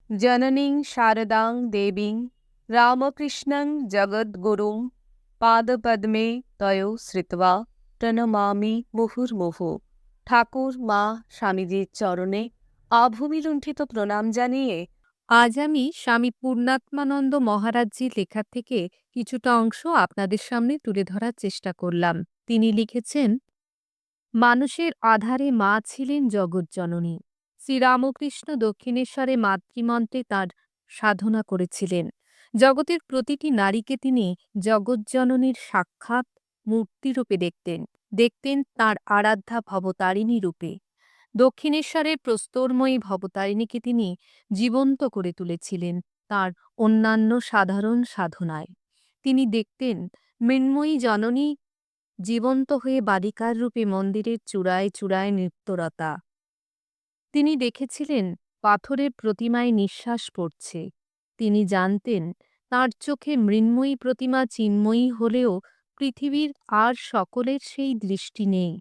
জননীং শারদাং দেবীং রামকৃষ্ণং জগদ্গুরুং পাদপদ্মে তয় শ্রিত্বা প্রণমামি মুহুর্মুহু। ঠাকুর মা স্বামীজির চরণে আভূমিলুণ্ঠিত প্রণাম জানিয়ে আজ আমি স্বামী পূর্ণাত্মানন্দ মহারাজজির লেখা থেকে কিছুটা অংশ আপনাদের সামনে তুলে ধরার চেষ্টা করলাম। তিনি লিখেছেন, মানুষের আধারে মা ছিলেন জগৎজননী। শ্রীরামকৃষ্ণ দক্ষিণেশ্বরে মাতৃমন্ত্রে তাঁর সাধনা করেছিলেন। জগতের প্রতিটি নারীকে তিনি জগৎজননীর সাক্ষাৎ মূর্তিরূপে দেখতেন, দেখতেন তাঁর আরাধ্যা ভবতারিণী রূপে। দক্ষিণেশ্বরের প্রস্তরময়ী ভবতারিণীকে তিনি জীবন্ত করে তুলেছিলেন তাঁর অন্যান্য সাধারণ সাধনায়। তিনি দেখতেন মৃন্ময়ী জননী জীবন্ত হয়ে বালিকার রূপে মন্দিরের চূড়ায় চূড়ায় নৃত্যরতা। তিনি দেখেছিলেন পাথরের প্রতিমায় নিঃশ্বাস পড়ছে। তিনি জানতেন তাঁর চোখে মৃন্ময়ী প্রতিমা চিন্ময়ী হলেও পৃথিবীর আর সকলের সেই দৃষ্টি নেই।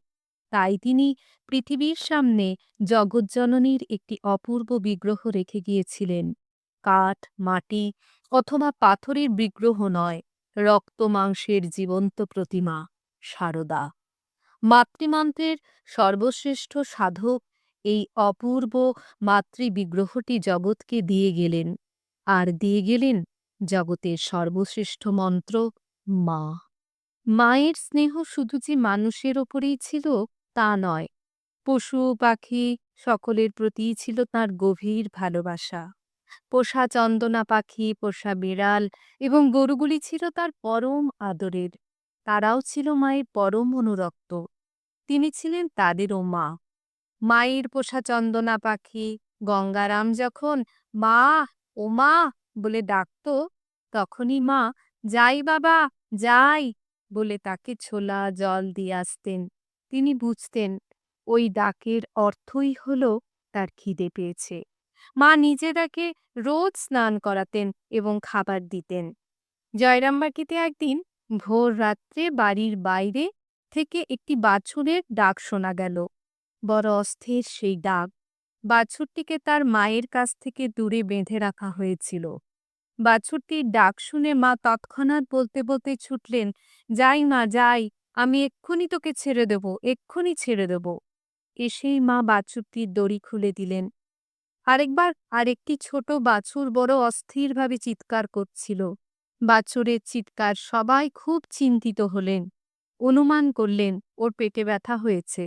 তাই তিনি পৃথিবীর সামনে জগৎজননীর একটি অপূর্ব বিগ্রহ রেখে গিয়েছিলেন। কাঠ, মাটি অথবা পাথরের বিগ্রহ নয়, রক্ত মাংসের জীবন্ত প্রতিমা, সারদা। মাতৃমন্ত্রের সর্বশ্রেষ্ঠ সাধক এই অপূর্ব মাতৃবিগ্রহটি জগৎকে দিয়ে গেলেন, আর দিয়ে গেলেন জগতের সর্বশ্রেষ্ঠ মন্ত্র, মা। মায়ের স্নেহ শুধু যে মানুষের ওপরেই ছিল তা নয়, পশু পাখি সকলের প্রতিই ছিল তাঁর গভীর ভালোবাসা। পোষা চন্দনা পাখি, পোষা বিড়াল এবং গরুগুলি ছিল তার পরম আদরের। তারাও ছিল মায়ের পরম অনুরক্ত। তিনি ছিলেন তাদেরও মা। মায়ের পোষা চন্দনা পাখি গঙ্গারাম যখন মা, ও মা বলে ডাকত, তখনই মা যাই বাবা যাই বলে তাকে ছোলা জল দিয়ে আসতেন। তিনি বুঝতেন ওই ডাকের অর্থই হল তার খিদে পেয়েছে। মা নিজে তাকে রোজ স্নান করাতেন এবং খাবার দিতেন। জয়রামবাটিতে একদিন ভোর রাত্রে বাড়ির বাইরে থেকে একটি বাছুরের ডাক শোনা গেল। বড় অস্থির সেই ডাক। বাছুরটিকে তার মায়ের কাছ থেকে দূরে বেঁধে রাখা হয়েছিল। বাছুরটির ডাক শুনে মা তৎক্ষণাৎ বলতে বলতে ছুটলেন, যাই মা যাই, আমি এক্ষুনি তোকে ছেড়ে দেব, এক্ষুনি ছেড়ে দেব। এসেই মা বাছুরটির দড়ি খুলে দিলেন। আরেকবার আরেকটি ছোট বাছুর বড় অস্থিরভাবে চিৎকার করছিল। বাছুরের চিৎকার সবাই খুব চিন্তিত হলেন। অনুমান করলেন ওর পেটে ব্যথা হয়েছে,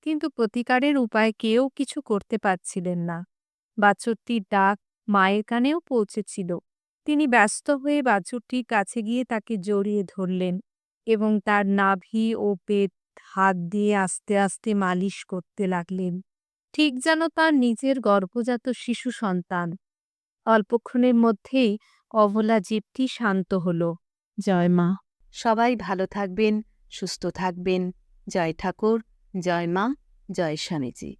কিন্তু প্রতিকারের উপায় কেউ কিছু করতে পারছিলেন না। বাছুরটির ডাক মায়ের কানেও পৌঁছেছিল। তিনি ব্যস্ত হয়ে বাছুরটির কাছে গিয়ে তাকে জড়িয়ে ধরলেন এবং তার নাভি ও পেট হাত দিয়ে আস্তে আস্তে মালিশ করতে লাগলেন, ঠিক যেন তার নিজের গর্ভজাত শিশু সন্তান। অল্পক্ষণের মধ্যেই অবলা জীবটি শান্ত হল। জয় মা। সবাই ভালো থাকবেন, সুস্থ থাকবেন। জয় ঠাকুর, জয় মা, জয় স্বামীজি।